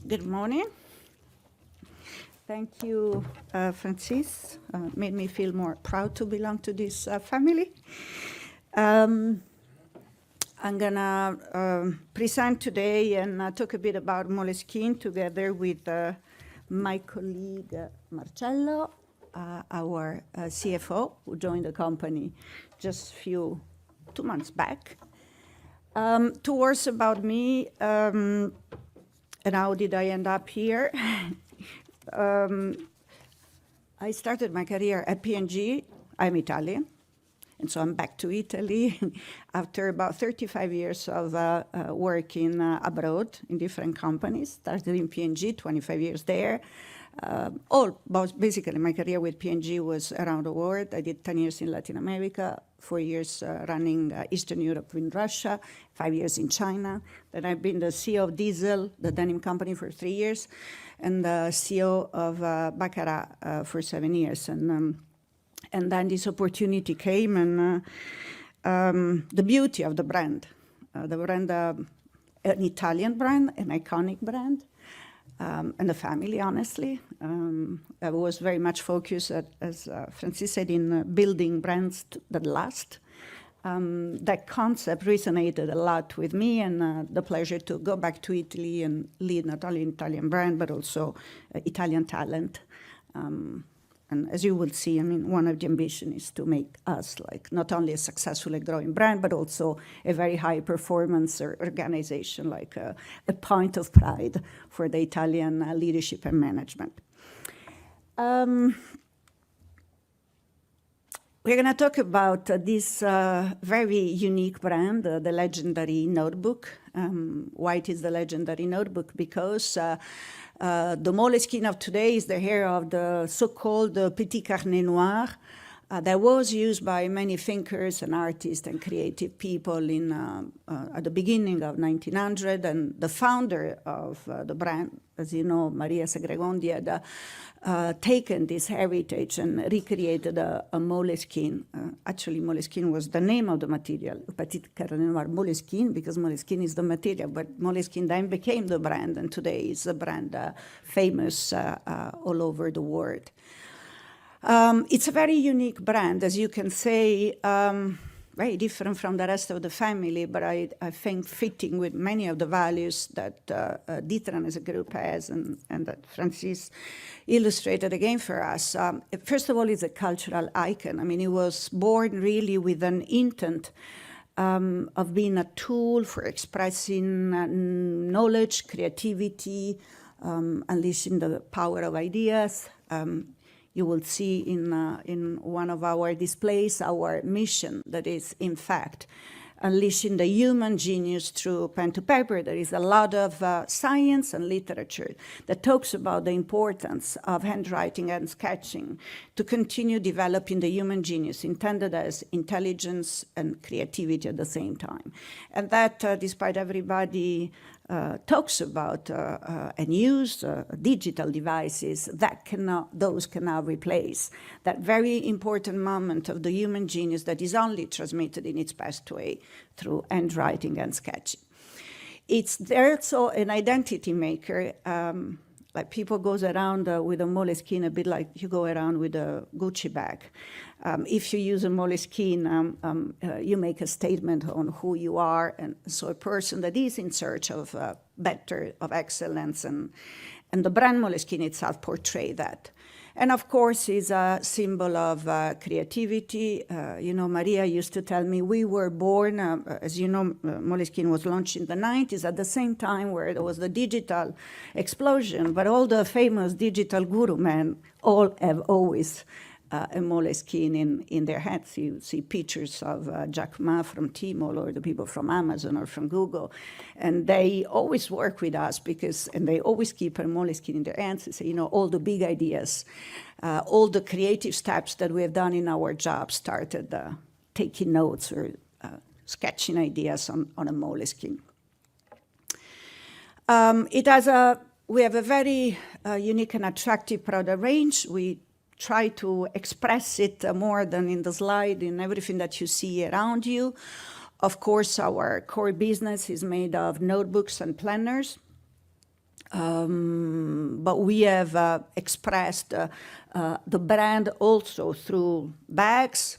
Good morning. Thank you, Francis. Made me feel more proud to belong to this family. I'm going to present today and talk a bit about Moleskine together with my colleague Marcello, our CFO, who joined the company just 2 months back. 2 words about me. And how did I end up here? I started my career at P&G. I'm Italian, and so I'm back to Italy after about 35 years of working abroad in different companies. Started in P&G, 25 years there. Basically, my career with P&G was around the world. I did 10 years in Latin America, 4 years running Eastern Europe in Russia, 5 years in China. Then I've been the CEO of Diesel, the denim company, for 3 years, and the CEO of Baccarat for 7 years. And then this opportunity came, and the beauty of the brand, an Italian brand, an iconic brand, and the family, honestly. I was very much focused, as Francis said, in building brands that last. That concept resonated a lot with me, and the pleasure to go back to Italy and lead not only an Italian brand, but also Italian talent. And as you will see, I mean, one of the ambitions is to make us like not only a successful and growing brand, but also a very high performance organization, like a point of pride for the Italian leadership and management. We're going to talk about this very unique brand, the legendary notebook. Why it is the legendary notebook? Because the Moleskine of today is the hair of the so-called petit carnet noir that was used by many thinkers and artists and creative people at the beginning of 1900. And the founder of the brand, as you know, Maria Segregondi, had taken this heritage and recreated a Moleskine. Actually, Moleskine was the name of the material, Petit Carnet Noir Moleskine, because Moleskine is the material, but Moleskine then became the brand, and today is a brand famous all over the world. It's a very unique brand, as you can say, very different from the rest of the family, but I think fitting with many of the values that D'Ieteren as a group has, and that Francis illustrated again for us. First of all, it's a cultural icon. I mean, it was born really with an intent of being a tool for expressing knowledge, creativity, unleashing the power of ideas. You will see in one of our displays our mission that is, in fact, unleashing the human genius through pen to paper. There is a lot of science and literature that talks about the importance of handwriting and sketching to continue developing the human genius, intended as intelligence and creativity at the same time. And that, despite everybody talks about and use digital devices, those cannot replace that very important moment of the human genius that is only transmitted in its best way through handwriting and sketching. It's also an identity maker. Like people goes around with a Moleskine a bit like you go around with a Gucci bag. If you use a Moleskine, you make a statement on who you are, and so a person that is in search of of excellence, and the brand Moleskine itself portrays that. And of course, is a symbol of creativity. Maria used to tell me we were born, as you know, Moleskine was launched in the 90s at the same time where there was the digital explosion, but all the famous digital guru men all have always a Moleskine in their heads. You see pictures of Jack Ma from Tmall, or the people from Amazon or from Google, and they always work with us and they always keep a Moleskine in their hands and say, all the big ideas, all the creative steps that we have done in our job started taking notes or sketching ideas on a Moleskine. We have a very unique and attractive product range. We try to express it more than in the slide, in everything that you see around you. Of course, our core business is made of notebooks and planners. But we have expressed the brand also through bags,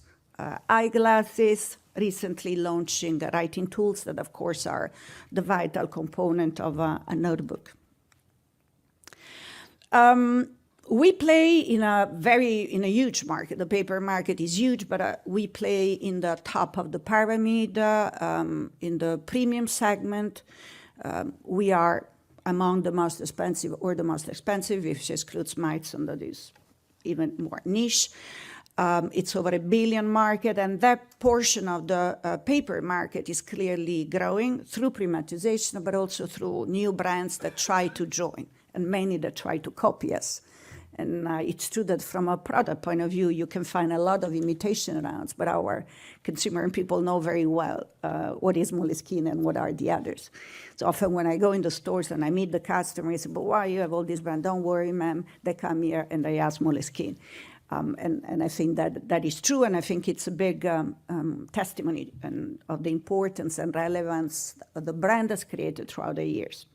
eyeglasses, recently launching writing tools that, of course, are the vital component of a notebook. We play in a huge market. The paper market is huge, but we play in the top of the pyramid, in the premium segment. We are among the most expensive, or the most expensive, if she excludes Meitzen, that is even more niche. It's over $1 billion market, and that portion of the paper market is clearly growing through privatization, but also through new brands that try to join, and many that try to copy us. And it's true that from a product point of view, you can find a lot of imitation around, but our consumer and people know very well what is Moleskine and what are the others. So often when I go in the stores and I meet the customer, I say, but why you have all these brands? Don't worry, ma'am. They come here and they ask Moleskine. And I think that is true, and I think it's a big testimony of the importance and relevance the brand has created throughout the years.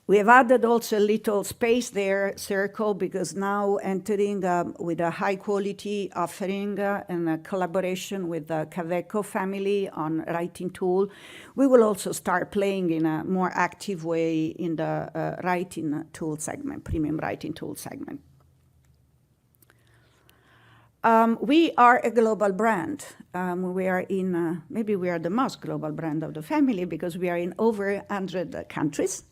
We have added also a little space there, circle, because now entering with a high-quality offering and a collaboration with the Kaweco family on writing tool, we will also start playing in a more active way in the writing tool segment, premium writing tool segment. We are a global brand. We are in, maybe we are the most global brand of the family because we are in over 100 countries.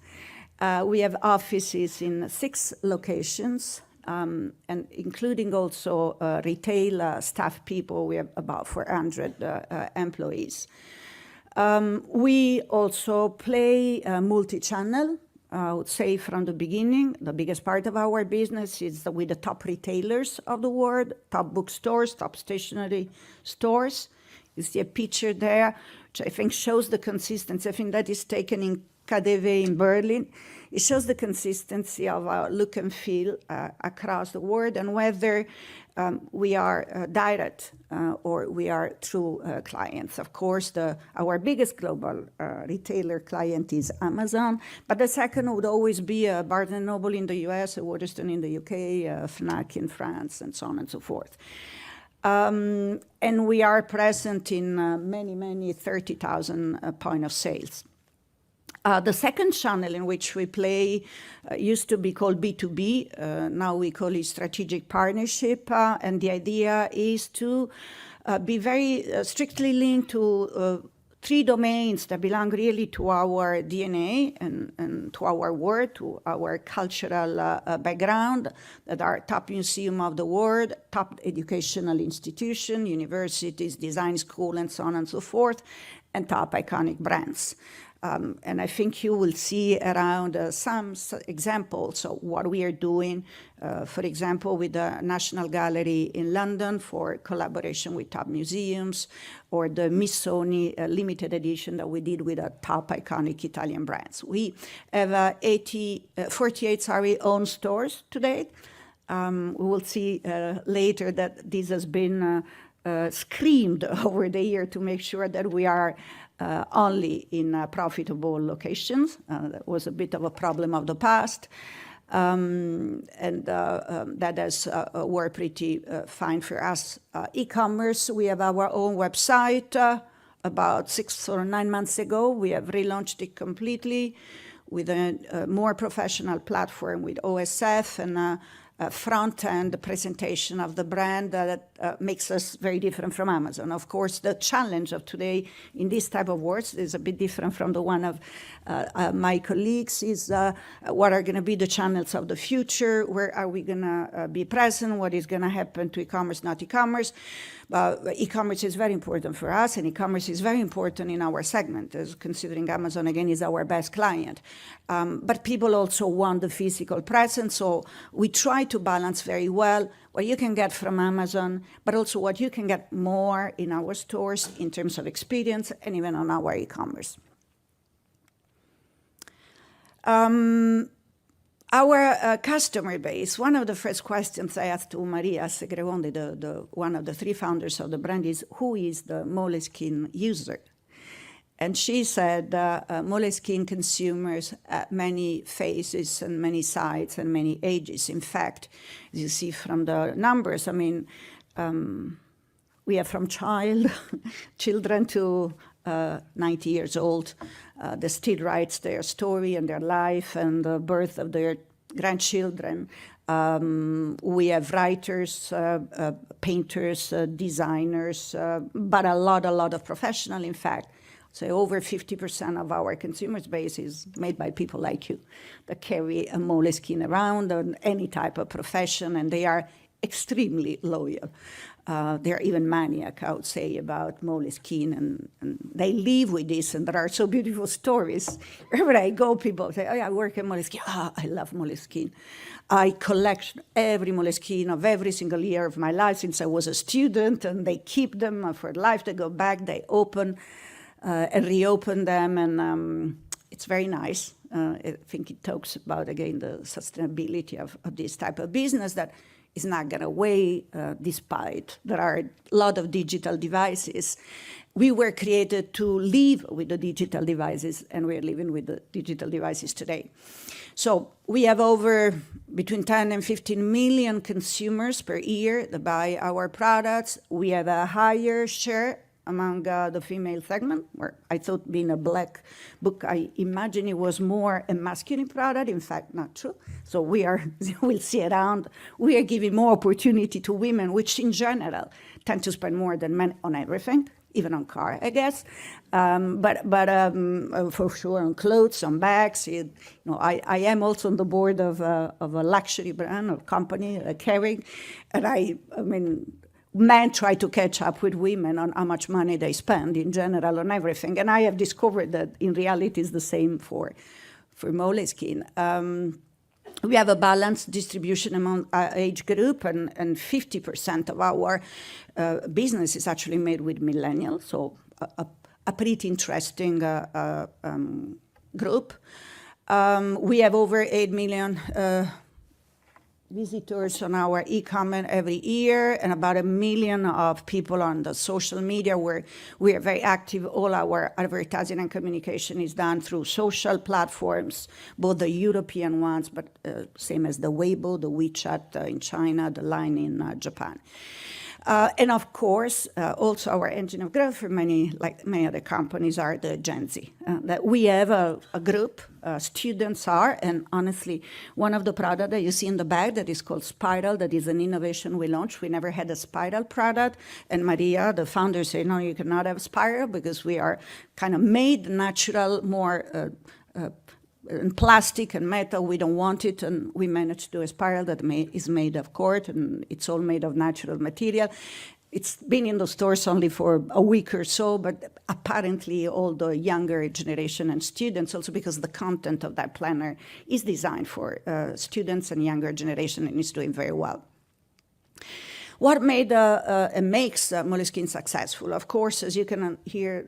We have offices in 6 locations, and including also retail staff people. We have about 400 employees. We also play multi-channel. I would say from the beginning, the biggest part of our business is with the top retailers of the world, top bookstores, top stationery stores. You see a picture there, which I think shows the consistency. I think that is taken in KaDeWe in Berlin. It shows the consistency of our look and feel across the world, and whether we are direct or we are through clients. Of course, our biggest global retailer client is Amazon, but the second would always be Barnes & Noble in the US, Waterston in the UK, Fnac in France, and so on and so forth. And we are present in many 30,000 point of sales. The second channel in which we play used to be called B2B. Now we call it strategic partnership. And the idea is to be very strictly linked to 3 domains that belong really to our DNA and to our world, to our cultural background, that are top museum of the world, top educational institution, universities, design school, and so on and so forth, and top iconic brands. And I think you will see around some examples of what we are doing, for example, with the National Gallery in London for collaboration with top museums, or the Missoni limited edition that we did with top iconic Italian brands. We have 48 own stores today. We will see later that this has been screamed over the year to make sure that we are only in profitable locations. That was a bit of a problem of the past. And that has worked pretty fine for us. E-commerce, we have our own website. About 6 or 9 months ago, we have relaunched it completely with a more professional platform with OSF and front-end presentation of the brand that makes us very different from Amazon. Of course, the challenge of today in this type of works is a bit different from the one of my colleagues, is what are going to be the channels of the future, where are we going to be present, what is going to happen to e-commerce, not e-commerce. E-commerce is very important for us, and e-commerce is very important in our segment, as considering Amazon, again, is our best client. But people also want the physical presence, so we try to balance very well what you can get from Amazon, but also what you can get more in our stores in terms of experience and even on our e-commerce. Our customer base, one of the first questions I asked to Maria Segregondi, one of the 3 founders of the brand, is who is the Moleskine user? And she said Moleskine consumers many faces and many sides and many ages. In fact, as you see from the numbers, I mean, we have from children to 90 years old that still writes their story and their life and the birth of their grandchildren. We have writers, painters, designers, but a lot of professional, in fact. So over 50% of our consumers base is made by people like you that carry a Moleskine around on any type of profession, and they are extremely loyal. They're even maniac, I would say, about Moleskine, and they live with this, and there are so beautiful stories. Wherever I go, people say, oh, yeah, I work at Moleskine. Oh, I love Moleskine. I collect every Moleskine of every single year of my life since I was a student, and they keep them for life. They go back, they open and reopen them, and it's very nice. I think it talks about, again, the sustainability of this type of business that is not going away, despite there are a lot of digital devices. We were created to live with the digital devices, and we're living with the digital devices today. So we have over between 10 and 15 million consumers per year that buy our products. We have a higher share among the female segment, where I thought being a black book, I imagine it was more a masculine product. In fact, not true. So we'll see around, we are giving more opportunity to women, which in general tend to spend more than men on everything, even on car, I guess. But for sure on clothes, on bags. I am also on the board of a luxury brand, of company, Kering, and I mean, men try to catch up with women on how much money they spend in general on everything. And I have discovered that in reality it's the same for Moleskine. We have a balanced distribution among age group, and 50% of our business is actually made with millennials, so a pretty interesting group. We have over 8 million visitors on our e-commerce every year, and about 1 million of people on the social media where we are very active. All our advertising and communication is done through social platforms, both the European ones, but same as the Weibo, the WeChat in China, the Line in Japan. And of course, also our engine of growth for like many other companies are the Gen Z. That we have a group, students are, and honestly, one of the products that you see in the bag that is called Spiral, that is an innovation we launched. We never had a Spiral product. And Maria, the founder, said, no, you cannot have Spiral because we are kind of made natural, more in plastic and metal, we don't want it, and we managed to do a spiral that is made of cord, and it's all made of natural material. It's been in the stores only for a week or so, but apparently all the younger generation and students, also because the content of that planner is designed for students and younger generation, and is doing very well. What made makes Moleskine successful? Of course, as you can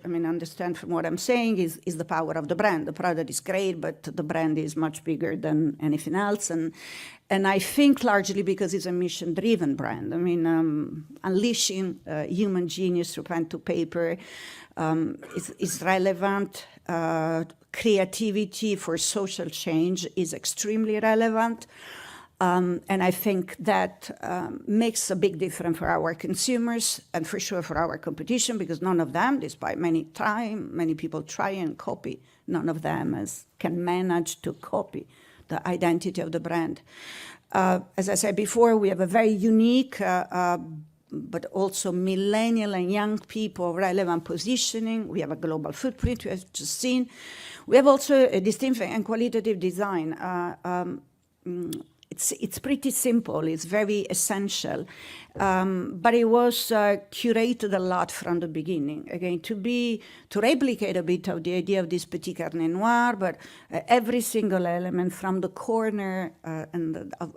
understand from what I'm saying, is the power of the brand. The product is great, but the brand is much bigger than anything else. And I think largely because it's a mission-driven brand. I mean, unleashing human genius through pen to paper is relevant. Creativity for social change is extremely relevant. And I think that makes a big difference for our consumers and for sure for our competition, because none of them, despite many people try and copy, none of them can manage to copy the identity of the brand. As I said before, we have a very unique but also millennial and young people relevant positioning. We have a global footprint, we have just seen. We have also a distinctive and qualitative design. It's pretty simple, it's very essential, but it was curated a lot from the beginning. Again, to replicate a bit of the idea of this petit carnet noir, but every single element from the corner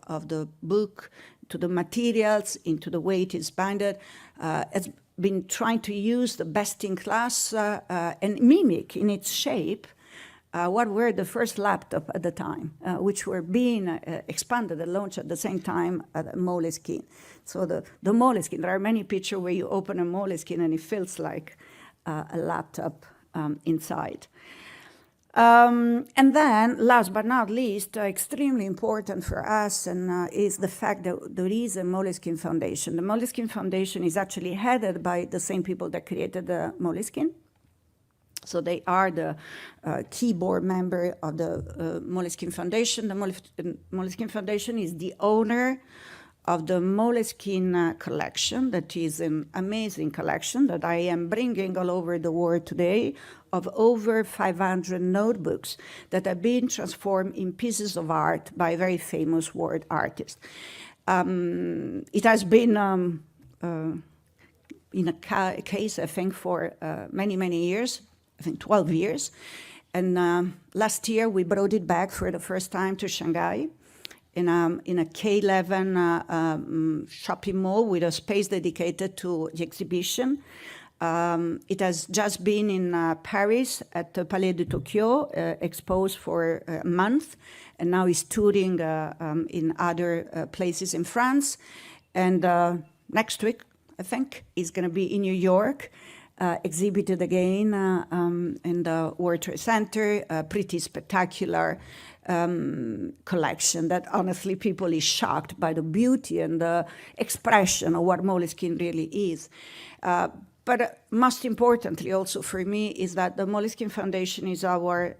of the book to the materials, into the way it is binded, has been trying to use the best in class and mimic in its shape what were the first laptop at the time, which were being expanded and launched at the same time at Moleskine. So the Moleskine, there are many pictures where you open a Moleskine and it feels like a laptop inside. And then, last but not least, extremely important for us is the fact that there is a Moleskine Foundation. The Moleskine Foundation is actually headed by the same people that created the Moleskine. So they are the key board member of the Moleskine Foundation. The Moleskine Foundation is the owner of the Moleskine collection, that is an amazing collection that I am bringing all over the world today, of over 500 notebooks that have been transformed in pieces of art by very famous world artists. It has been in a case, I think, for many, many years, I think 12 years. And last year, we brought it back for the first time to Shanghai in a K11 shopping mall with a space dedicated to the exhibition. It has just been in Paris at the Palais de Tokyo, exposed for a month, and now is touring in other places in France. And next week, I think, is going to be in New York, exhibited again in the World Trade Center, a pretty spectacular collection that honestly people is shocked by the beauty and the expression of what Moleskine really is. But most importantly also for me is that the Moleskine Foundation is our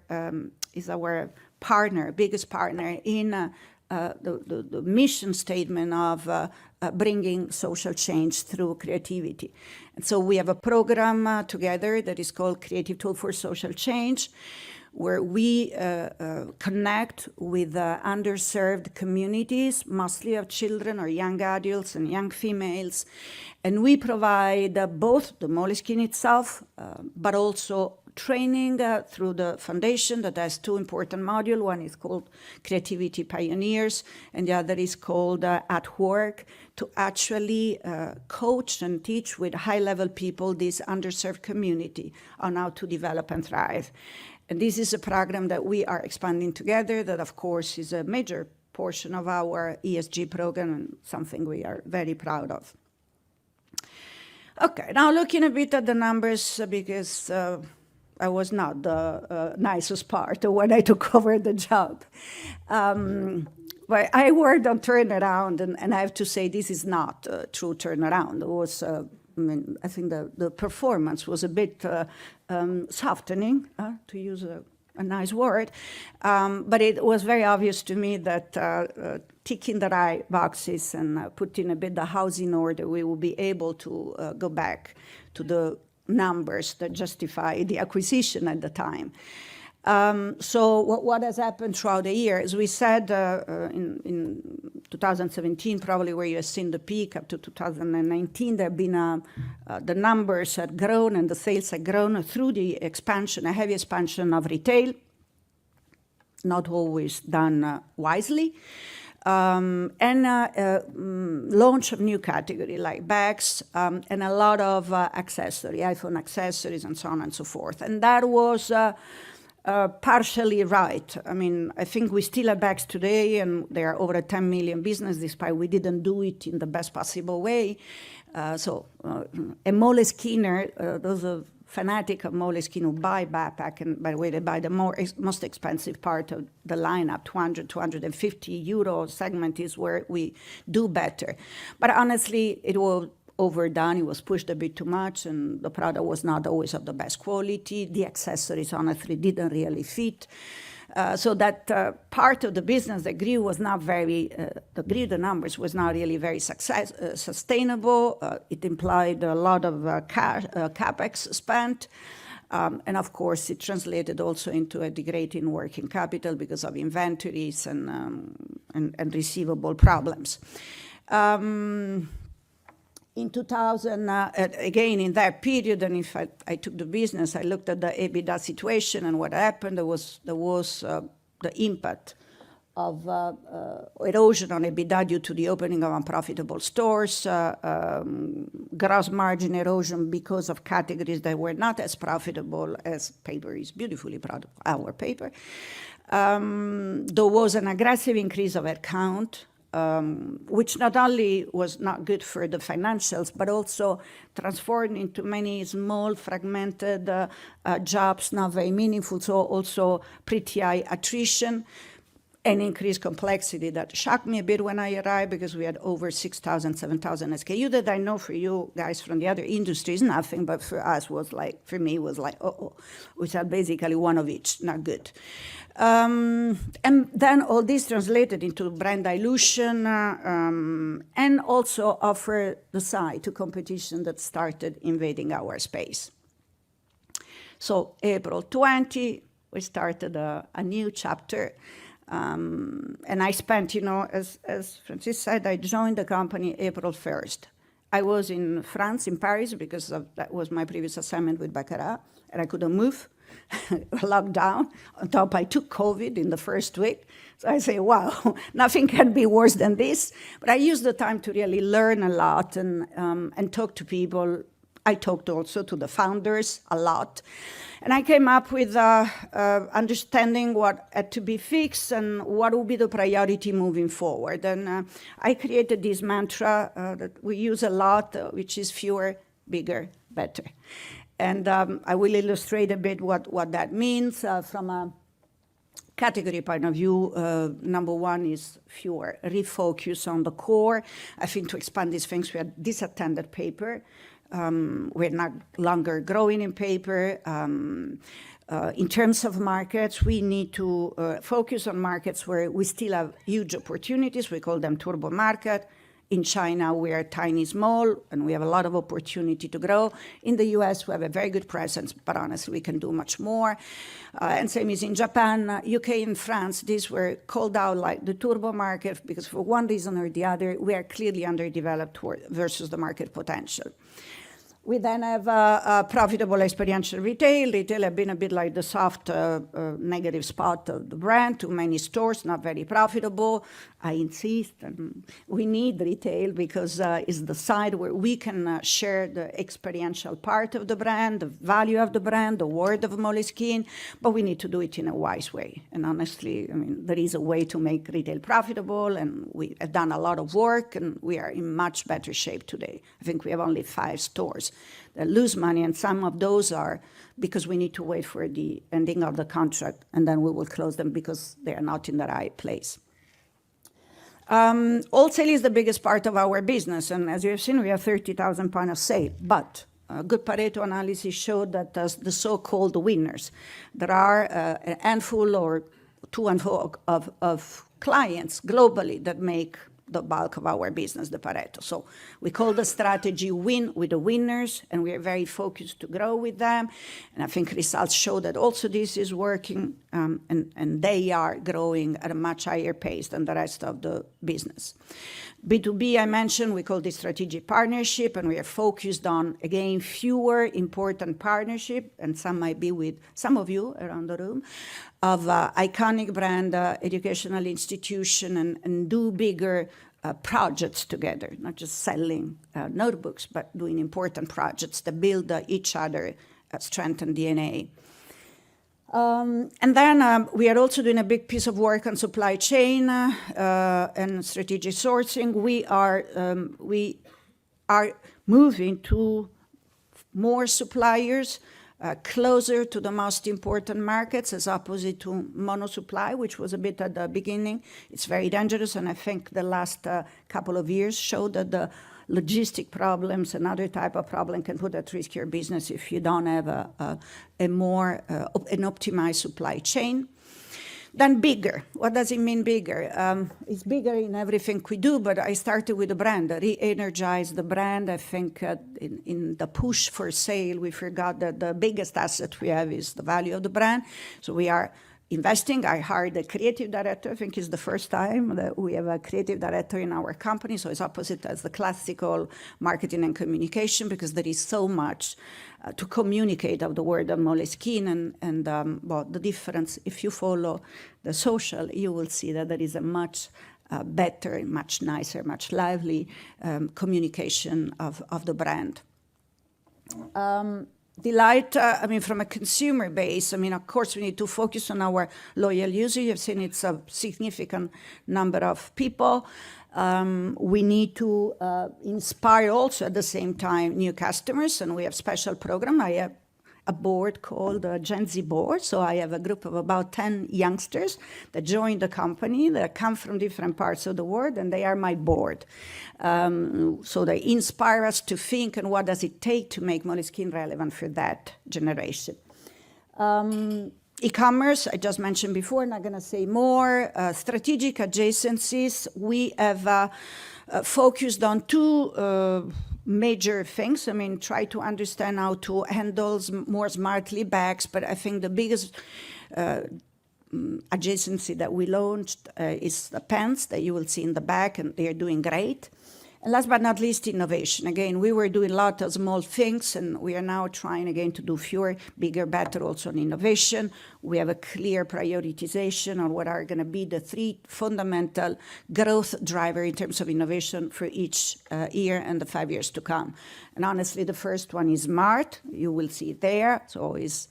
partner, biggest partner in the mission statement of bringing social change through creativity. And so we have a program together that is called Creative Tool for Social Change, where we connect with underserved communities, mostly of children or young adults and young females. And we provide both the Moleskine itself, but also training through the foundation that has two important modules. One is called Creativity Pioneers, and the other is called At Work, to actually coach and teach with high-level people this underserved community on how to develop and thrive. And this is a program that we are expanding together that, of course, is a major portion of our ESG program and something we are very proud of. Okay, now looking a bit at the numbers, because I was not the nicest part when I took over the job. But I worked on turnaround, and I have to say this is not a true turnaround. It was, I think the performance was a bit softening, to use a nice word, but it was very obvious to me that ticking the right boxes and putting a bit the house in order, we will be able to go back to the numbers that justify the acquisition at the time. So what has happened throughout the year, as we said, in 2017, probably where you have seen the peak up to 2019, there have been, the numbers had grown and the sales had grown through the expansion, a heavy expansion of retail, not always done wisely, and launch of new category like bags, and a lot of accessory, iPhone accessories and so on and so forth. And that was partially right. I mean, I think we still have bags today, and they are over a 10 million business, despite we didn't do it in the best possible way. A Moleskiner, those are fanatic of Moleskine who buy backpack, and by the way, they buy the most expensive part of the lineup, 200, 250 euro segment is where we do better. But honestly, it was overdone, it was pushed a bit too much, and the product was not always of the best quality. The accessories, honestly, didn't really fit. So that part of the business that grew was not very, the numbers was not really very sustainable. It implied a lot of capex spent. And of course, it translated also into a degrading working capital because of inventories and receivable problems. In 2000, again, in that period, and if I took the business, I looked at the EBITDA situation and what happened. There was the impact of erosion on EBITDA due to the opening of unprofitable stores, gross margin erosion because of categories that were not as profitable as paper is beautifully proud of our paper. There was an aggressive increase of headcount. which not only was not good for the financials, but also transformed into many small, fragmented jobs, not very meaningful, so also pretty high attrition and increased complexity that shocked me a bit when I arrived, because we had over 6,000, 7,000 SKU that I know for you guys from the other industries, nothing, but for us was like, for me was like, which had basically one of each, not good. And then all this translated into brand dilution and also offer the side to competition that started invading our space. So April 20, we started a new chapter. And I spent, as Francis said, I joined the company April 1st. I was in France, in Paris, because that was my previous assignment with Baccarat, and I couldn't move, locked down. On top, I took COVID in the first week. So I say, wow, nothing can be worse than this. But I used the time to really learn a lot and talk to people. I talked also to the founders a lot. And I came up with understanding what had to be fixed and what would be the priority moving forward. And I created this mantra that we use a lot, which is fewer, bigger, better. And I will illustrate a bit what that means from a category point of view. Number one is fewer, refocus on the core. I think to expand these things, we had disattended paper. We're not longer growing in paper. In terms of markets, we need to focus on markets where we still have huge opportunities. We call them turbo market. In China, we are tiny, small, and we have a lot of opportunity to grow. In the US, we have a very good presence, but honestly, we can do much more. And same is in Japan, UK, and France. These were called out like the turbo market because for one reason or the other, we are clearly underdeveloped versus the market potential. We then have profitable experiential retail. Retail have been a bit like the soft negative spot of the brand. Too many stores, not very profitable. I insist, and we need retail because it's the side where we can share the experiential part of the brand, the value of the brand, the word of Moleskine, but we need to do it in a wise way. And honestly, I mean, there is a way to make retail profitable, and we have done a lot of work, and we are in much better shape today. I think we have only 5 stores that lose money, and some of those are because we need to wait for the ending of the contract, and then we will close them because they are not in the right place. Wholesale is the biggest part of our business, and as you have seen, we have 30,000 points of sale. But a good Pareto analysis showed that the so-called winners, there are a handful or 2 handful of clients globally that make the bulk of our business, the Pareto. So we call the strategy win with the winners, and we are very focused to grow with them. And I think results show that also this is working, and they are growing at a much higher pace than the rest of the business. B2B, I mentioned, we call this strategic partnership, and we are focused on, again, fewer important partnership, and some might be with some of you around the room, of iconic brand, educational institution, and do bigger projects together, not just selling notebooks, but doing important projects that build each other, strength and DNA. And then we are also doing a big piece of work on supply chain and strategic sourcing. We are moving to more suppliers closer to the most important markets as opposite to mono supply, which was a bit at the beginning. It's very dangerous, and I think the last couple of years showed that the logistic problems and other type of problem can put at risk your business if you don't have an optimized supply chain. Then bigger. What does it mean bigger? It's bigger in everything we do, but I started with the brand, re-energize the brand. I think in the push for sale, we forgot that the biggest asset we have is the value of the brand. So we are investing. I hired a creative director. I think it's the first time that we have a creative director in our company. So it's opposite as the classical marketing and communication, because there is so much to communicate of the word of Moleskine. And well, the difference, if you follow the social, you will see that there is a much better, much nicer, much lively communication of the brand. Delight, I mean, from a consumer base, I mean, of course, we need to focus on our loyal user. You've seen it's a significant number of people. We need to inspire also at the same time new customers, and we have special program. I have a board called Gen Z Board. So I have a group of about 10 youngsters that join the company that come from different parts of the world, and they are my board. So they inspire us to think and what does it take to make Moleskine relevant for that generation. E-commerce, I just mentioned before, not going to say more. Strategic adjacencies, we have focused on two major things. I mean, try to understand how to handle more smartly bags, but I think the biggest adjacency that we launched is the pens that you will see in the back, and they are doing great. And last but not least, innovation. Again, we were doing a lot of small things, and we are now trying again to do fewer, bigger, better also on innovation. We have a clear prioritization on what are going to be the three fundamental growth drivers in terms of innovation for each year and the 5 years to come. And honestly, the first one is smart. You will see it there. So it's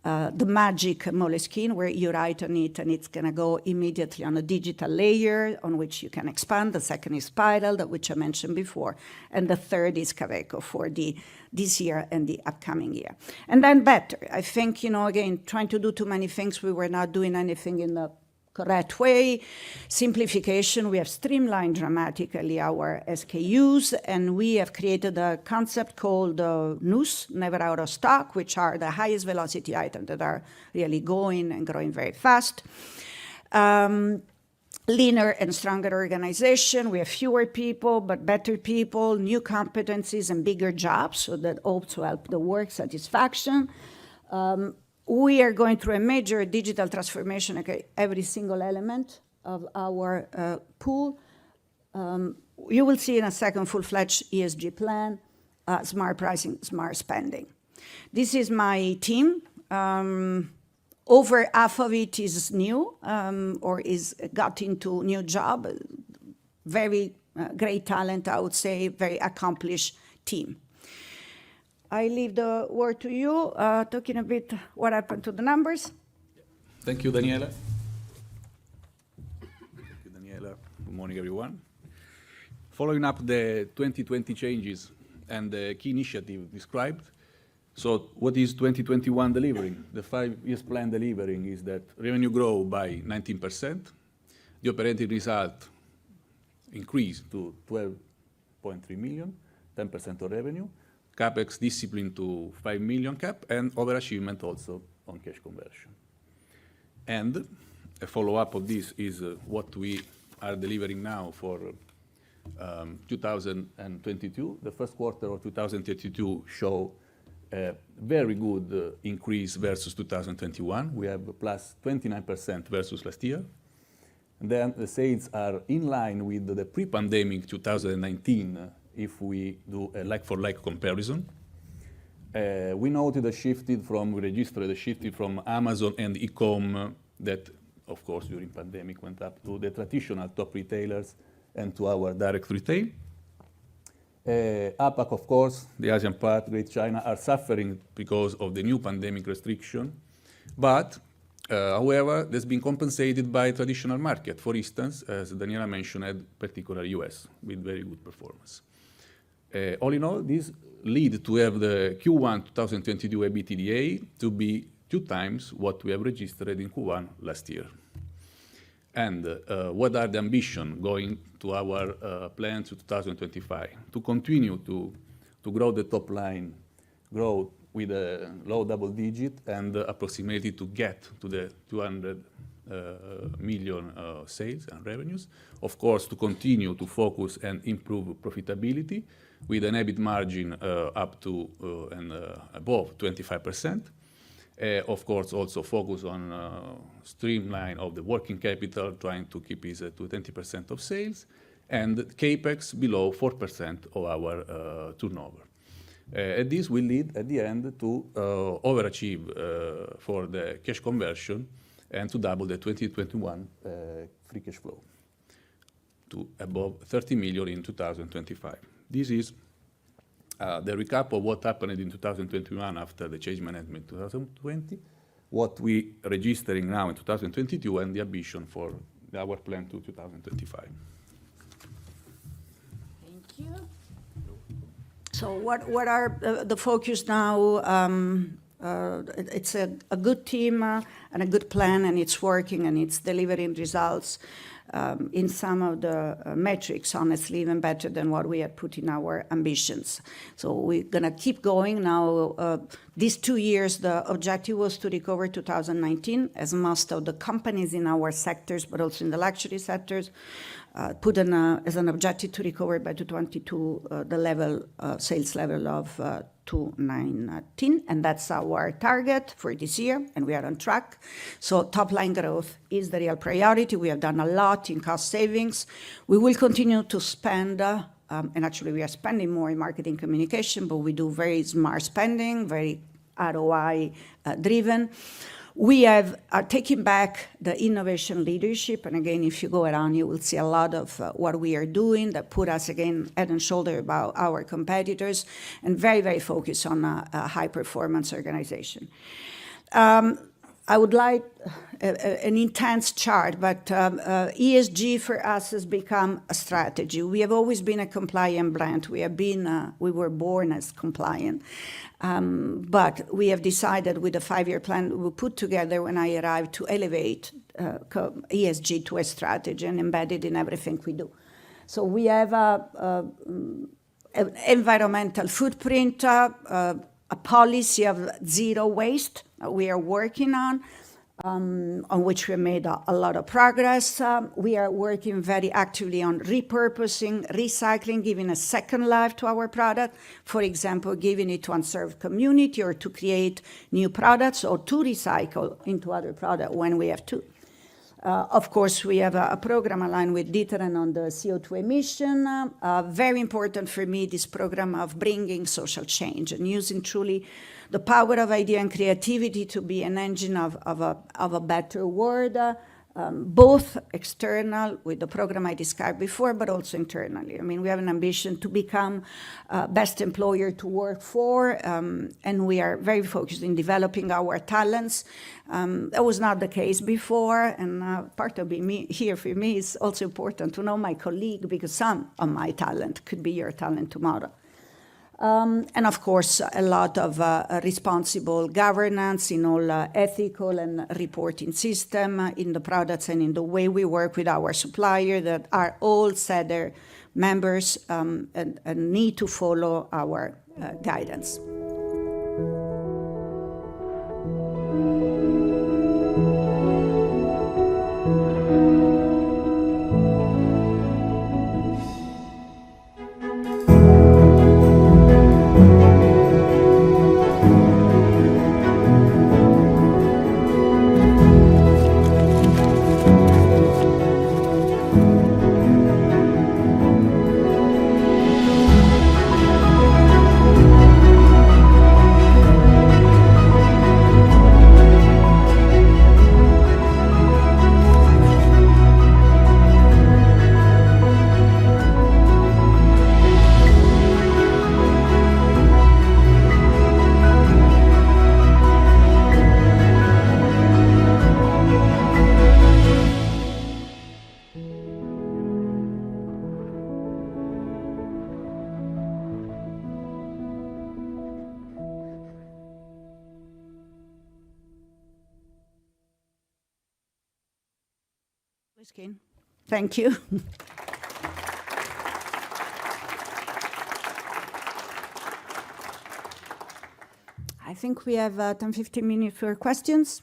the magic Moleskine, where you write on it and it's going to go immediately on a digital layer on which you can expand. The second is Spiral, that which I mentioned before. And the third is Kaweco for this year and the upcoming year. And then better. I think, again, trying to do too many things, we were not doing anything in the correct way. Simplification, we have streamlined dramatically our SKUs, and we have created a concept called NOOS, never out of stock, which are the highest velocity items that are really going and growing very fast. Leaner and stronger organization. We have fewer people, but better people, new competencies, and bigger jobs, so that also help the work satisfaction. We are going through a major digital transformation, okay, every single element of our pool. You will see in a second full-fledged ESG plan, smart pricing, smart spending. This is my team. Over half of it is new or got into new job. Very great talent, I would say, very accomplished team. I leave the word to you, talking a bit what happened to the numbers. Thank you, Daniela. Good morning, everyone. Following up the 2020 changes and the key initiative described, so what is 2021 delivering? The 5 years plan delivering is that revenue grow by 19%, the operating result increased to 12.3 million, 10% of revenue, CapEx discipline to 5 million cap, and overachievement also on cash conversion. And a follow-up of this is what we are delivering now for 2022. The first quarter of 2022 show a very good increase versus 2021. We have plus 29% versus last year. And then the sales are in line with the pre-pandemic 2019 if we do a like-for-like comparison. We noted we registered a shift from Amazon and e-com that, of course, during pandemic went up to the traditional top retailers and to our direct retail. APAC, of course, the Asian part, Great China, are suffering because of the new pandemic restriction. But, however, that's been compensated by traditional market. For instance, as Daniela mentioned, particularly US, with very good performance. All in all, this lead to have the Q1 2022 EBITDA to be 2 times what we have registered in Q1 last year. And what are the ambition going to our plan to 2025? To continue to grow the top line, grow with a low double digit, and approximately to get to the 200 million sales and revenues. Of course, to continue to focus and improve profitability with an EBIT margin up to and above 25%. Of course, also focus on streamline of the working capital, trying to keep it to 20% of sales, and CapEx below 4% of our turnover. And this will lead at the end to overachieve for the cash conversion and to double the 2021 free cash flow to above 30 million in 2025. This is the recap of what happened in 2021 after the change management in 2020, what we registering now in 2022, and the ambition for our plan to 2025. you. So what are the focus now? It's a good team and a good plan, and it's working, and it's delivering results in some of the metrics, honestly, even better than what we had put in our ambitions. So we're going to keep going now. These 2 years, the objective was to recover 2019, as most of the companies in our sectors, but also in the luxury sectors, put as an objective to recover by 2022 the level, sales level of 2019, and that's our target for this year, and we are on track. So top line growth is the real priority. We have done a lot in cost savings. We will continue to spend, and actually we are spending more in marketing communication, but we do very smart spending, very ROI driven. We are taking back the innovation leadership, and again, if you go around, you will see a lot of what we are doing that put us again head and shoulder above our competitors, and very, very focused on a high-performance organization. I would like an intense chart, but ESG for us has become a strategy. We have always been a compliant brand. We were born as compliant. But we have decided with the 5-year plan we put together when I arrived to elevate ESG to a strategy and embed it in everything we do. So we have an environmental footprint, a policy of zero waste we are working on which we made a lot of progress. We are working very actively on repurposing, recycling, giving a second life to our product. For example, giving it to unserved community, or to create new products, or to recycle into other products when we have to. Of course, we have a program aligned with D'Ieteren on the CO2 emission. Very important for me, this program of bringing social change and using truly the power of idea and creativity to be an engine of a better world, both external with the program I described before, but also internally. I mean, we have an ambition to become best employer to work for, and we are very focused in developing our talents. That was not the case before, and part of being here for me is also important to know my colleague, because some of my talent could be your talent tomorrow. And of course, a lot of responsible governance in all ethical and reporting system in the products and in the way we work with our supplier, that are all SEDER members and need to follow our guidance. Moleskine. Thank you. I think we have 10-15 minutes for questions.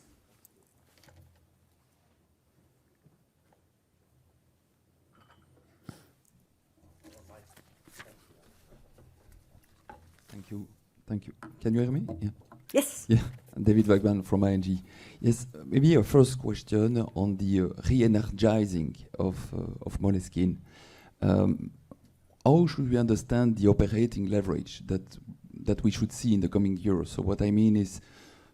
Thank you. Thank you. Can you hear me? Yeah. Yes. Yeah. David Wagman from ING. Yes, maybe a first question on the re-energizing of Moleskine. How should we understand the operating leverage that we should see in the coming years? So what I mean is,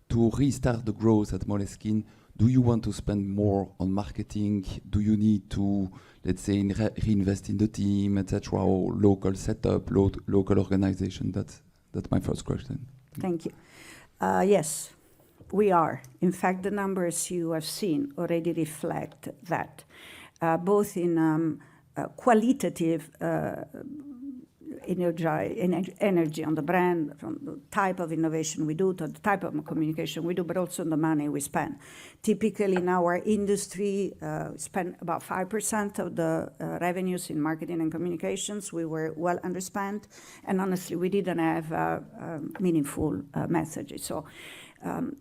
to restart the growth at Moleskine, do you want to spend more on marketing? Do you need to, let's say, reinvest in the team, etc., or local setup, local organization? That's my first question. Thank you. Yes, we are. In fact, the numbers you have seen already reflect that, both in qualitative energy on the brand, from the type of innovation we do to the type of communication we do, but also the money we spend. Typically in our industry, we spend about 5% of the revenues in marketing and communications. We were well underspent, and honestly, we didn't have meaningful messages. So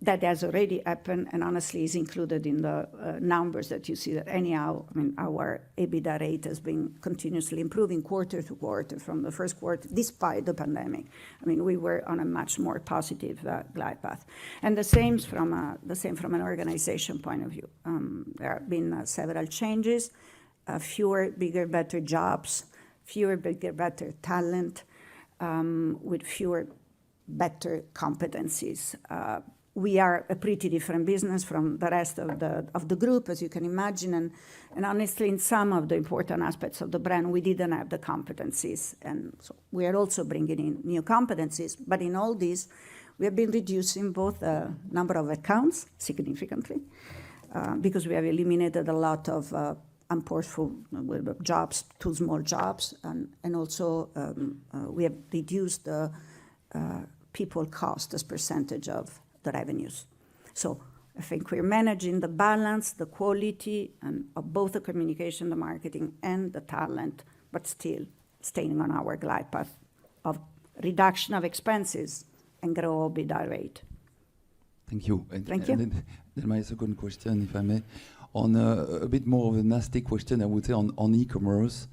that has already happened, and honestly is included in the numbers that you see that anyhow, I mean, our EBITDA rate has been continuously improving quarter to quarter from the first quarter, despite the pandemic. I mean, we were on a much more positive glide path. And the same from an organization point of view. There have been several changes, fewer, bigger, better jobs, fewer, bigger, better talent, with fewer, better competencies. We are a pretty different business from the rest of the group, as you can imagine, and honestly, in some of the important aspects of the brand, we didn't have the competencies, and so we are also bringing in new competencies. But in all this, we have been reducing both the number of accounts significantly, because we have eliminated a lot of unforceful jobs, too small jobs, and also we have reduced the people cost as percentage of the revenues. So I think we're managing the balance, the quality, and of both the communication, the marketing, and the talent, but still staying on our glide path of reduction of expenses and grow EBITDA rate. Thank you. Thank you. And then my second question, if I may, on a bit more of a nasty question, I would say on e-commerce.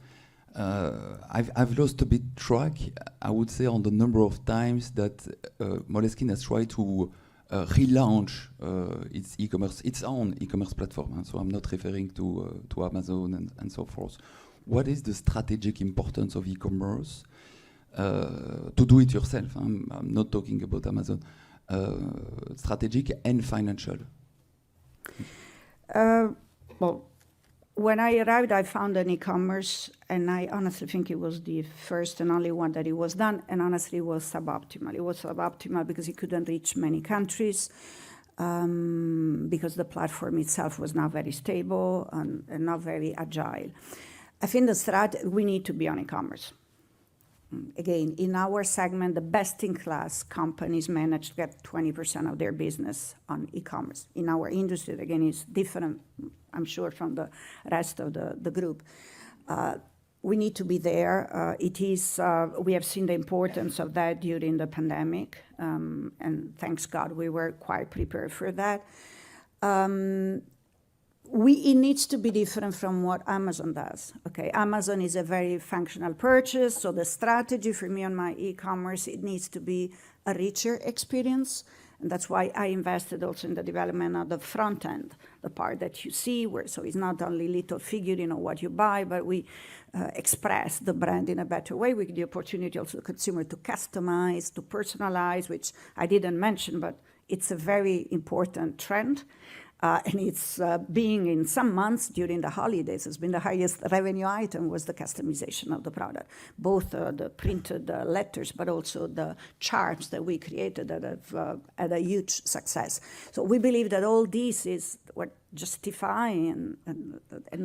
I've lost a bit track, I would say, on the number of times that Moleskine has tried to relaunch its own e-commerce platform. So I'm not referring to Amazon and so forth. What is the strategic importance of e-commerce to do it yourself? I'm not talking about Amazon. Strategic and financial. Well, when I arrived, I found an e-commerce, and I honestly think it was the first and only one that it was done, and honestly, it was suboptimal. It was suboptimal because it couldn't reach many countries, because the platform itself was not very stable and not very agile. I think we need to be on e-commerce. Again, in our segment, the best-in-class companies manage to get 20% of their business on e-commerce. In our industry, again, it's different, I'm sure, from the rest of the group. We need to be there. We have seen the importance of that during the pandemic, and thanks God, we were quite prepared for that. It needs to be different from what Amazon does. Okay, Amazon is a very functional purchase, so the strategy for me on my e-commerce, it needs to be a richer experience, and that's why I invested also in the development of the front end, the part that you see, so it's not only little figuring of what you buy, but we express the brand in a better way. We give the opportunity also to the consumer to customize, to personalize, which I didn't mention, but it's a very important trend. And it's being in some months during the holidays, has been the highest revenue item was the customization of the product. Both the printed letters, but also the charms that we created that have had a huge success. So we believe that all this is what justify and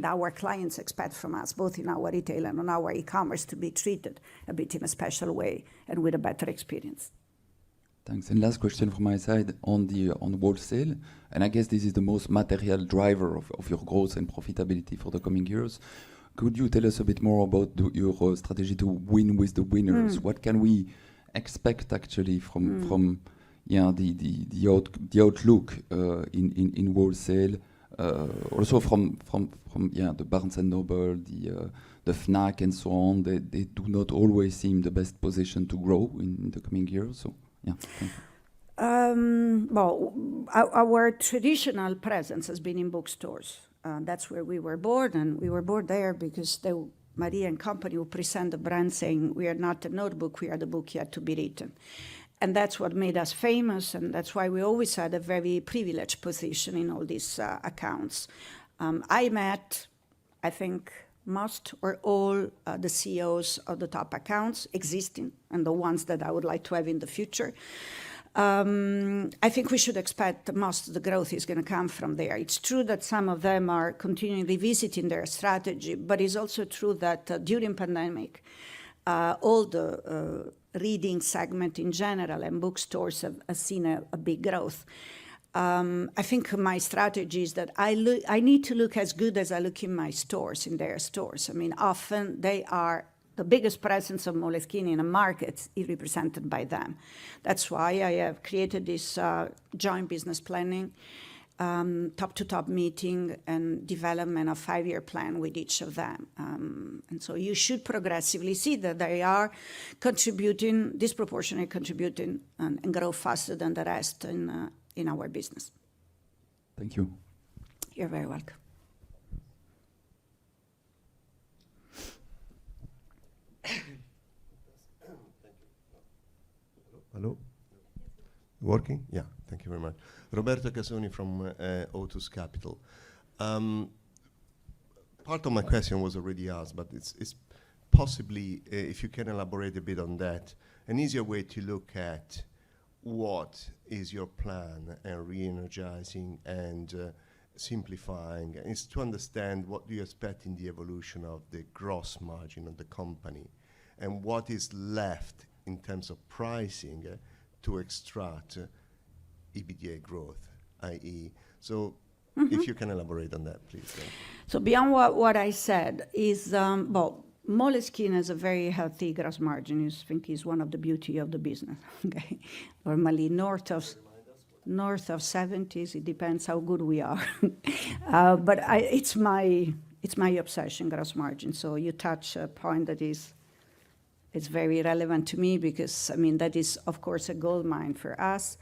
our clients expect from us, both in our retail and on our e-commerce, to be treated a bit in a special way and with a better experience. Thanks. And last question from my side on wholesale, and I guess this is the most material driver of your growth and profitability for the coming years. Could you tell us a bit more about your strategy to win with the winners? What can we expect actually from the outlook in wholesale? Also from the Barnes and Noble, the Fnac, and so on. They do not always seem the best position to grow in the coming years. So. Yeah, thank you. Well, our traditional presence has been in bookstores. That's where we were born, and we were born there because Maria and company would present the brand saying, we are not a notebook, we are the book yet to be written. And that's what made us famous, and that's why we always had a very privileged position in all these accounts. I met, I think, most or all the CEOs of the top accounts existing and the ones that I would like to have in the future. I think we should expect most of the growth is going to come from there. It's true that some of them are continuing revisiting their strategy, but it's also true that during pandemic, all the reading segment in general and bookstores have seen a big growth. I think my strategy is that I need to look as good as I look in my stores, in their stores. I mean, often they are the biggest presence of Moleskine in a market is represented by them. That's why I have created this joint business planning, top-to-top meeting and development of 5-year plan with each of them. And so you should progressively see that they are contributing, disproportionately contributing and grow faster than the rest in our business. Thank you. You're very welcome. Hello? Working? Yeah, thank you very much. Roberto Casoni from Otus Capital. Part of my question was already asked, but it's possibly, if you can elaborate a bit on that, an easier way to look at what is your plan and re-energizing and simplifying is to understand what do you expect in the evolution of the gross margin of the company and what is left in terms of pricing to extract EBITDA growth, i.e. So if you can elaborate on that, please. So beyond what I said is, well, Moleskine has a very healthy gross margin. I think is one of the beauty of the business. Okay, normally north of 70s. It depends how good we are, but it's my obsession, gross margin. So you touch a point that is. It's very relevant to me because, I mean, that is, of course, a gold mine for us.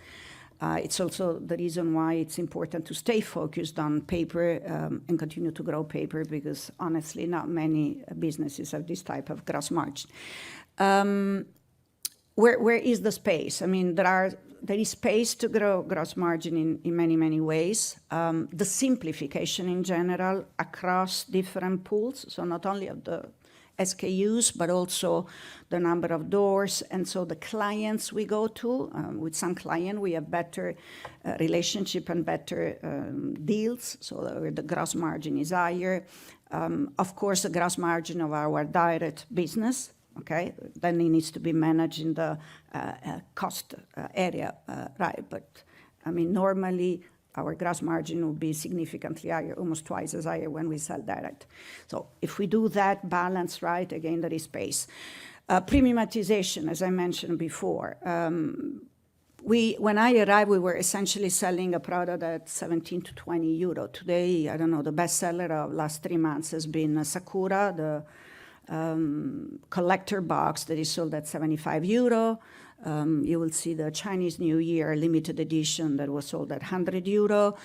It's also the reason why it's important to stay focused on paper and continue to grow paper because, honestly, not many businesses have this type of gross margin. Where is the space? I mean, there is space to grow gross margin in many, many ways. The simplification in general across different pools, so not only of the SKUs, but also the number of doors. And so the clients we go to, with some client, we have better relationship and better deals, so the gross margin is higher. Of course, the gross margin of our direct business, okay, then it needs to be managed in the cost area, right? But I mean, normally, our gross margin will be significantly higher, almost twice as higher when we sell direct. So if we do that balance right, again, there is space. Premiumatization, as I mentioned before. When I arrived, we were essentially selling a product at 17 to 20 euro. Today, I don't know, the bestseller of last 3 months has been Sakura, the collector box that is sold at 75 euro. You will see the Chinese New Year limited edition that was sold at 100 euro.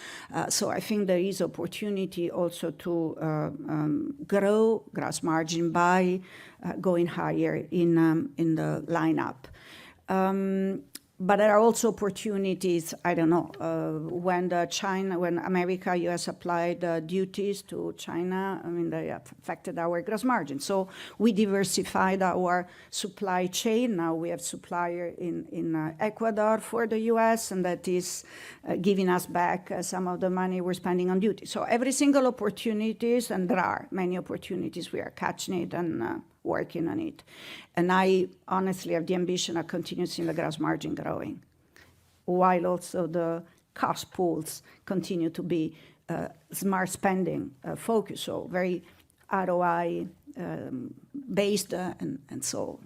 So I think there is opportunity also to grow gross margin by going higher in the lineup. But there are also opportunities, I don't know, when America, US applied duties to China, I mean, they affected our gross margin. So we diversified our supply chain. Now we have supplier in Ecuador for the US, and that is giving us back some of the money we're spending on duty. So every single opportunities, and there are many opportunities, we are catching it and working on it. And I honestly have the ambition of continuing the gross margin growing, while also the cost pools continue to be smart spending focus, so very ROI based, and so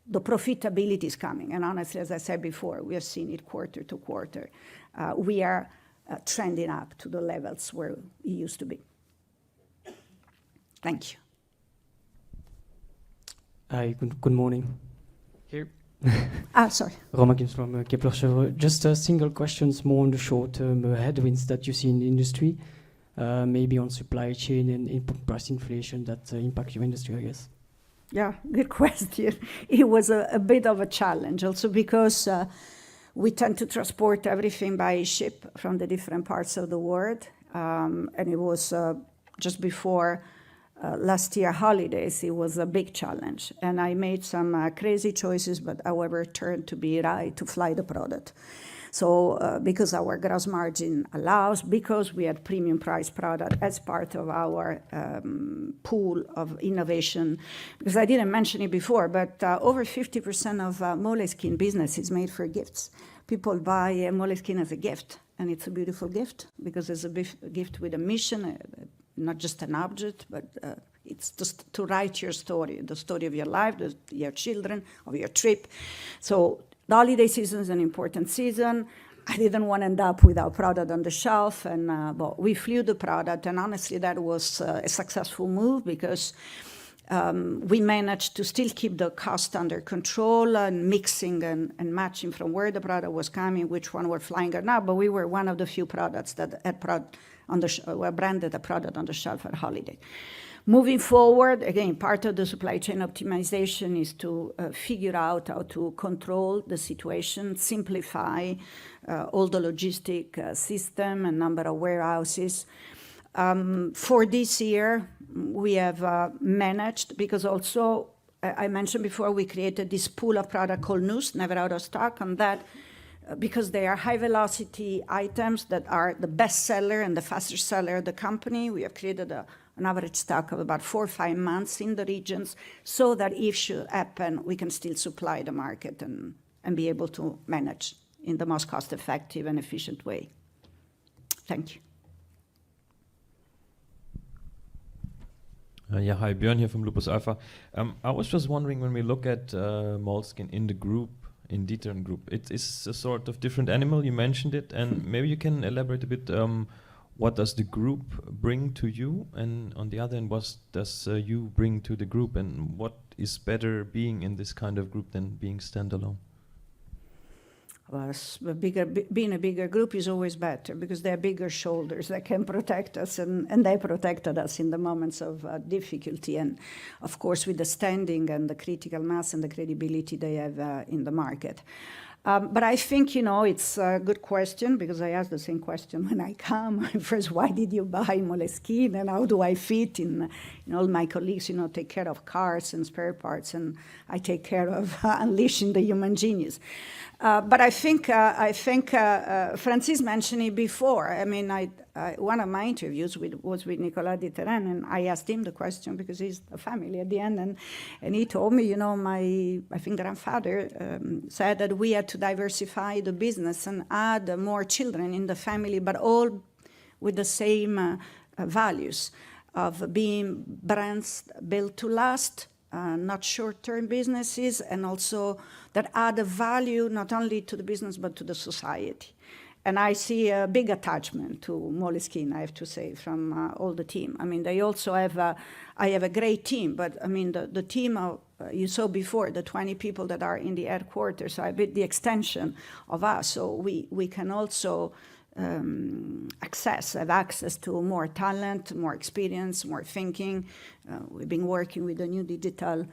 the profitability is coming. And honestly, as I said before, we have seen it quarter to quarter. We are trending up to the levels where it used to be. Thank you. Hi, good morning. Here. Sorry. Romain Gims from Kepler Cheuvreux. Just a single questions more on the short-term headwinds that you see in the industry, maybe on supply chain and input price inflation that impact your industry, I guess. Yeah, good question. It was a bit of a challenge also because we tend to transport everything by ship from the different parts of the world. And it was just before last year holidays, it was a big challenge. And I made some crazy choices, but however, turned to be right to fly the product. So because our gross margin allows, because we had premium price product as part of our pool of innovation, because I didn't mention it before, but over 50% of Moleskine business is made for gifts. People buy Moleskine as a gift, and it's a beautiful gift because it's a gift with a mission, not just an object, but it's just to write your story, the story of your life, your children, of your trip. So the holiday season is an important season. I didn't want to end up with our product on the shelf, and but we flew the product, and honestly, that was a successful move because we managed to still keep the cost under control and mixing and matching from where the product was coming, which one were flying or not, but we were one of the few products that had were branded a product on the shelf at holiday. Moving forward, again, part of the supply chain optimization is to figure out how to control the situation, simplify all the logistic system and number of warehouses. For this year, we have managed, because also, I mentioned before, we created this pool of product called News, never out of stock, and that because they are high velocity items that are the best seller and the fastest seller of the company. We have created an average stock of about 4 or 5 months in the regions, so that if should happen, we can still supply the market and be able to manage in the most cost-effective and efficient way. Thank you. Yeah, hi, Björn here from Lupus Alpha. I was just wondering, when we look at Moleskine in the group, in D'Ieteren Group, it is a sort of different animal, you mentioned it, and maybe you can elaborate a bit, what does the group bring to you, and on the other hand, what does you bring to the group, and what is better being in this kind of group than being standalone? Well, being a bigger group is always better because they have bigger shoulders that can protect us, and they protected us in the moments of difficulty, and of course with the standing and the critical mass and the credibility they have in the market. But I think, it's a good question, because I ask the same question when I come. First, why did you buy Moleskine, and how do I fit in? All my colleagues, take care of cars and spare parts, and I take care of unleashing the human genius. But I think Francis mentioned it before. I mean, one of my interviews was with Nicolas D'Ieteren, and I asked him the question because he's a family at the end, and he told me, my grandfather said that we had to diversify the business and add more children in the family, but all with the same values of being brands built to last, not short-term businesses, and also that add a value not only to the business but to the society. And I see a big attachment to Moleskine, I have to say, from all the team. I mean, they also have, I have a great team, but I mean, the team you saw before, the 20 people that are in the headquarters, are a bit the extension of us. So we can also have access to more talent, more experience, more thinking. We've been working with a new digital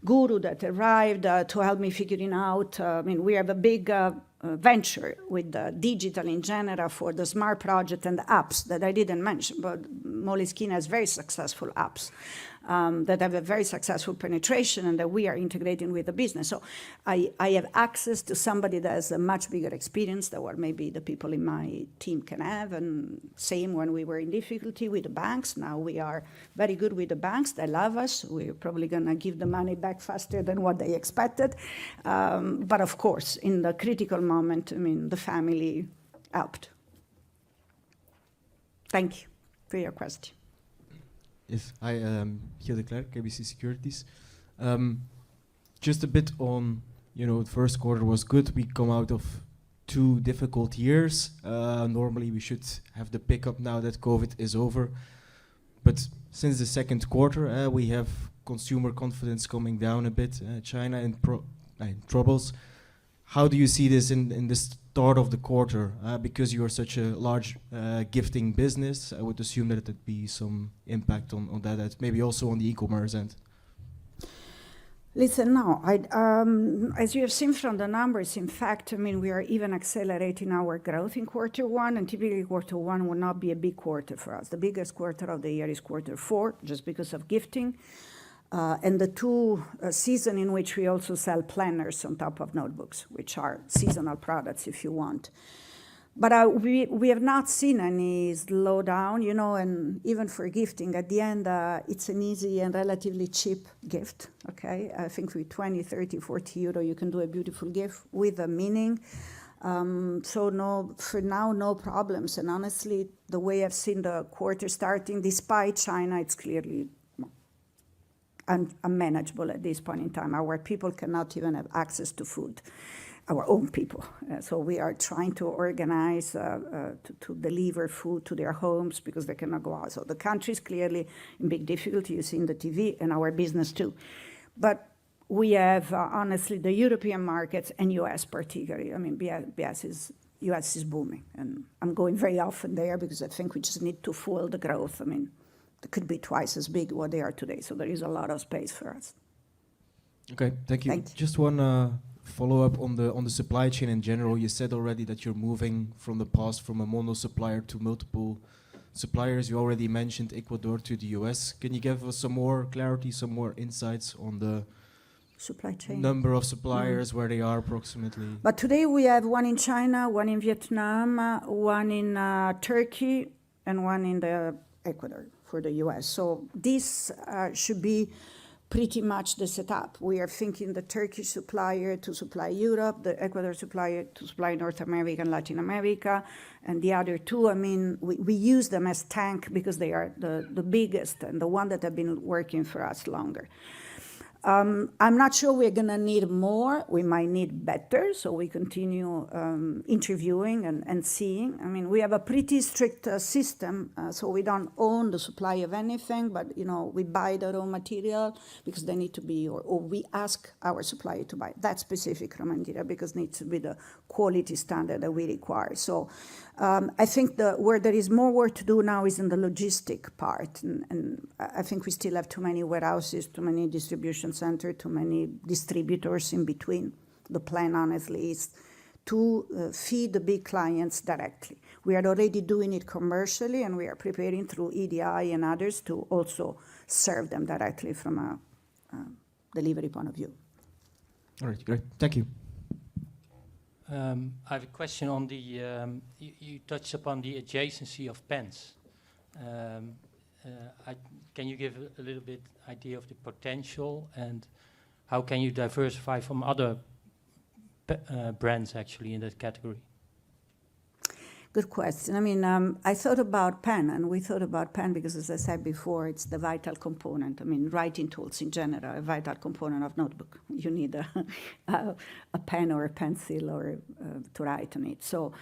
guru that arrived to help me figuring out. We have a big venture with digital in general for the smart project and the apps that I didn't mention, but Moleskine has very successful apps that have a very successful penetration and that we are integrating with the business. So I have access to somebody that has a much bigger experience than what maybe the people in my team can have. And same when we were in difficulty with the banks. Now we are very good with the banks. They love us. We're probably going to give the money back faster than what they expected. But of course, in the critical moment, the family helped. Thank you for your question. Yes, hi, Gilles de Klerk, KBC Securities. Just a bit on, the first quarter was good. We come out of 2 difficult years. Normally we should have the pickup now that COVID is over. But since the second quarter, we have consumer confidence coming down a bit, China in troubles. How do you see this in the start of the quarter? Because you are such a large gifting business, I would assume that there'd be some impact on that, maybe also on the e-commerce end. Listen, no. As you have seen from the numbers, in fact, we are even accelerating our growth in quarter 1, and typically quarter 1 will not be a big quarter for us. The biggest quarter of the year is quarter 4, just because of gifting. And the two season in which we also sell planners on top of notebooks, which are seasonal products if you want. But we have not seen any slowdown, you know, and even for gifting, at the end, it's an easy and relatively cheap gift, okay? I think with 20, 30, 40 euro, you can do a beautiful gift with a meaning. So no, for now, no problems. And honestly, the way I've seen the quarter starting, despite China, it's clearly unmanageable at this point in time. Our people cannot even have access to food, our own people. So we are trying to organize to deliver food to their homes because they cannot go out. So the country is clearly in big difficulty. You see in the TV, and our business too. But we have, honestly, the European markets and US particularly. I mean, US is booming. And I'm going very often there because I think we just need to fuel the growth. I mean, they could be twice as big what they are today. So there is a lot of space for us. Okay, thank you. Just one follow-up on the supply chain in general. You said already that you're moving from the past from a mono supplier to multiple suppliers. You already mentioned Ecuador to the US. Can you give us some more clarity, some more insights on the supply chain number of suppliers, where they are approximately? But today we have one in China, one in Vietnam, one in Turkey, and one in the Ecuador for the US. So this should be pretty much the setup. We are thinking the Turkish supplier to supply Europe, the Ecuador supplier to supply North America and Latin America, and the other two, I mean, we use them as tank because they are the biggest and the one that have been working for us longer. I'm not sure we're going to need more. We might need better, so we continue interviewing and seeing. I mean, we have a pretty strict system, so we don't own the supply of anything, but, you know, we buy the raw material because they need to be, or we ask our supplier to buy that specific raw material because it needs to be the quality standard that we require. So I think where there is more work to do now is in the logistic part, and I think we still have too many warehouses, too many distribution centers, too many distributors in between. The plan, honestly, is to feed the big clients directly. We are already doing it commercially, and we are preparing through EDI and others to also serve them directly from a delivery point of view. All right, great. Thank you. I have a question on the, you touched upon the adjacency of pens. Can you give a little bit idea of the potential and how can you diversify from other brands actually in that category? Good question. I mean, I thought about pen, and we thought about pen because, as I said before, it's the vital component. I mean, writing tools in general, a vital component of notebook. You need a pen or a pencil or to write on it. So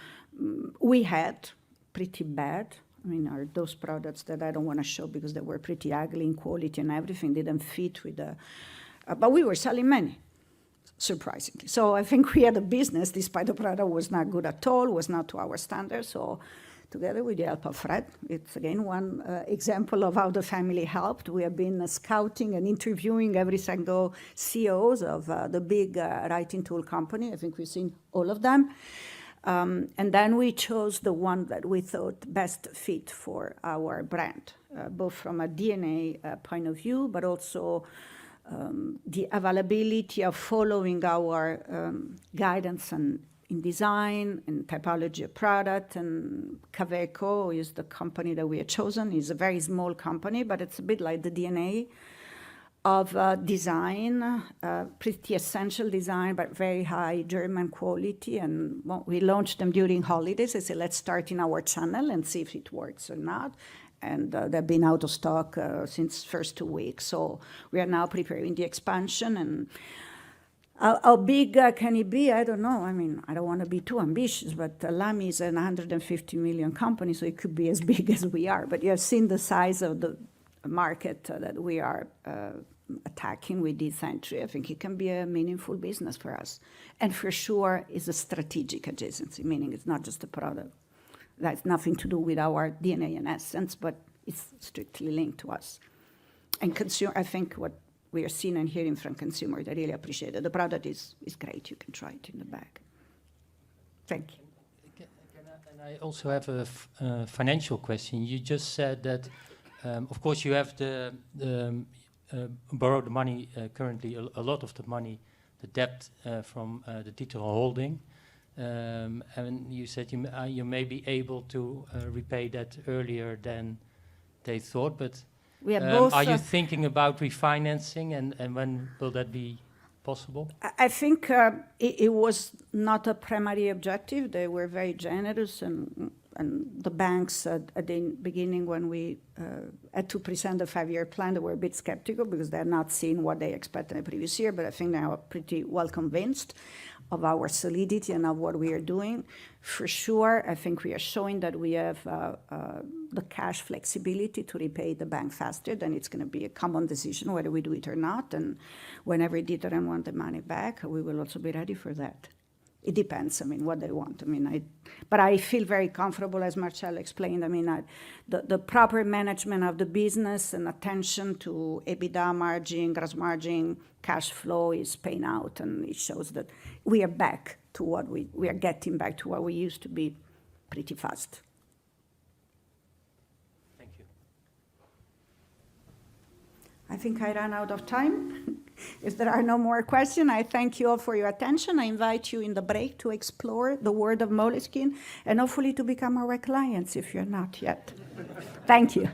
we had pretty bad. I mean, those products that I don't want to show because they were pretty ugly in quality and everything, didn't fit with the. But we were selling many. Surprisingly. So I think we had a business, despite the product was not good at all, was not to our standards. So together with the help of Fred, it's again one example of how the family helped. We have been scouting and interviewing every single CEOs of the big writing tool company. I think we've seen all of them. And then we chose the one that we thought best fit for our brand, both from a DNA point of view, but also the availability of following our guidance in design and typology of product. And Kaweco is the company that we have chosen. It's a very small company, but it's a bit like the DNA of design, pretty essential design, but very high German quality. And we launched them during holidays. I said, let's start in our channel and see if it works or not. And they've been out of stock since first 2 weeks. So we are now preparing the expansion. And how big can it be? I don't know. I mean, I don't want to be too ambitious, but Lamy is an 150 million company, so it could be as big as we are. But you have seen the size of the market that we are attacking with this entry. I think it can be a meaningful business for us. And for sure, it's a strategic adjacency, meaning it's not just a product. That's nothing to do with our DNA and essence, but it's strictly linked to us. And consumer, I think what we are seeing and hearing from consumers, they really appreciate it. The product is great. You can try it in the bag. Thank you. And I also have a financial question. You just said that, of course, you have the borrow the money currently, a lot of the money, the debt from the D'Ieteren holding. And you said you may be able to repay that earlier than they thought, but We are both. are you thinking about refinancing, and when will that be possible? I think it was not a primary objective. They were very generous, and the banks at the beginning, when we had to present the 5-year plan, they were a bit skeptical because they're not seeing what they expected in the previous year, but I think they are pretty well convinced of our solidity and of what we are doing. For sure, I think we are showing that we have the cash flexibility to repay the bank faster. Then it's going to be a common decision whether we do it or not. And whenever D'Ieteren want the money back, we will also be ready for that. It depends, what they want. But I feel very comfortable, as Marcel explained. The proper management of the business and attention to EBITDA margin, gross margin, cash flow is paying out, and it shows that we are back to what we are getting back to what we used to be pretty fast. Thank you. I think I ran out of time. If there are no more questions, I thank you all for your attention. I invite you in the break to explore the world of Moleskine and hopefully to become our clients if you're not yet. Thank you.